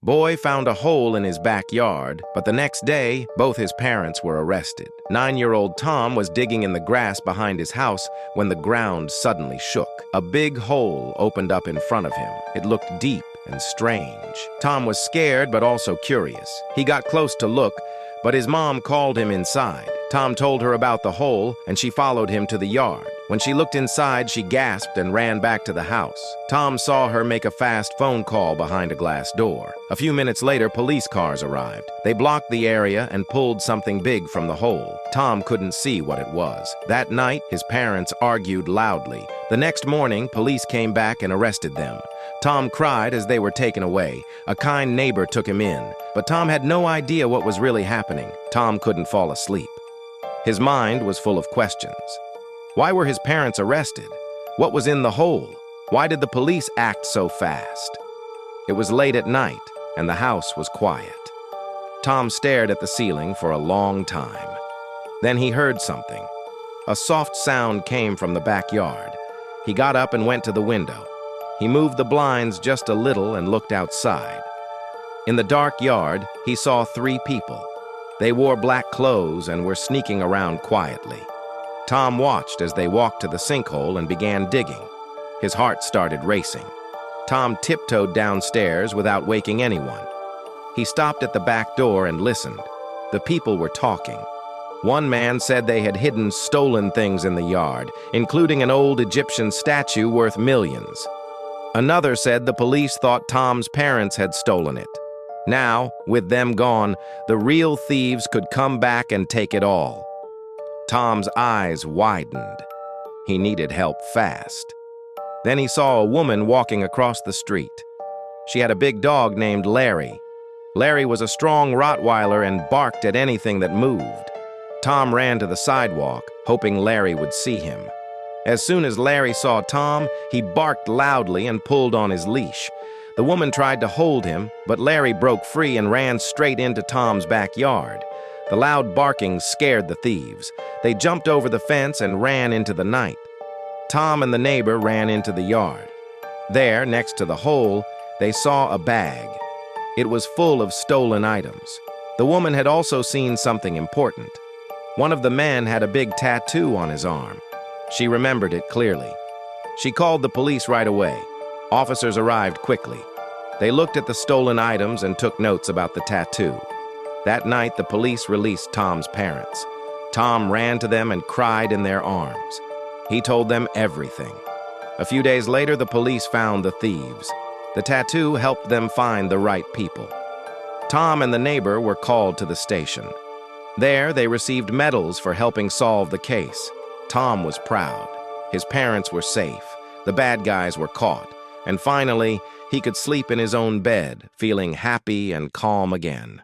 Boy found a hole in his backyard, but the next day, both his parents were arrested. 9-year-old Tom was digging in the grass behind his house when the ground suddenly shook. A big hole opened up in front of him. It looked deep and strange. Tom was scared but also curious. He got close to look, but his mom called him inside. Tom told her about the hole, and she followed him to the yard. When she looked inside, she gasped and ran back to the house. Tom saw her make a fast phone call behind a glass door. A few minutes later, police cars arrived. They blocked the area and pulled something big from the hole. Tom couldn't see what it was. That night, his parents argued loudly. The next morning, police came back and arrested them. Tom cried as they were taken away. A kind neighbor took him in, but Tom had no idea what was really happening. Tom couldn't fall asleep. His mind was full of questions. Why were his parents arrested? What was in the hole? Why did the police act so fast? It was late at night, and the house was quiet. Tom stared at the ceiling for a long time. Then he heard something. A soft sound came from the backyard. He got up and went to the window. He moved the blinds just a little and looked outside. In the dark yard, he saw 3 people. They wore black clothes and were sneaking around quietly. Tom watched as they walked to the sinkhole and began digging. His heart started racing. Tom tiptoed downstairs without waking anyone. He stopped at the back door and listened. The people were talking. One man said they had hidden stolen things in the yard, including an old Egyptian statue worth millions. Another said the police thought Tom's parents had stolen it. Now, with them gone, the real thieves could come back and take it all. Tom's eyes widened. He needed help fast. Then he saw a woman walking across the street. She had a big dog named Larry. Larry was a strong Rottweiler and barked at anything that moved. Tom ran to the sidewalk, hoping Larry would see him. As soon as Larry saw Tom, he barked loudly and pulled on his leash. The woman tried to hold him, but Larry broke free and ran straight into Tom's backyard. The loud barking scared the thieves. They jumped over the fence and ran into the night. Tom and the neighbor ran into the yard. There, next to the hole, they saw a bag. It was full of stolen items. The woman had also seen something important. One of the men had a big tattoo on his arm. She remembered it clearly. She called the police right away. Officers arrived quickly. They looked at the stolen items and took notes about the tattoo. That night, the police released Tom's parents. Tom ran to them and cried in their arms. He told them everything. A few days later, the police found the thieves. The tattoo helped them find the right people. Tom and the neighbor were called to the station. There, they received medals for helping solve the case. Tom was proud. His parents were safe. The bad guys were caught. And finally, he could sleep in his own bed, feeling happy and calm again.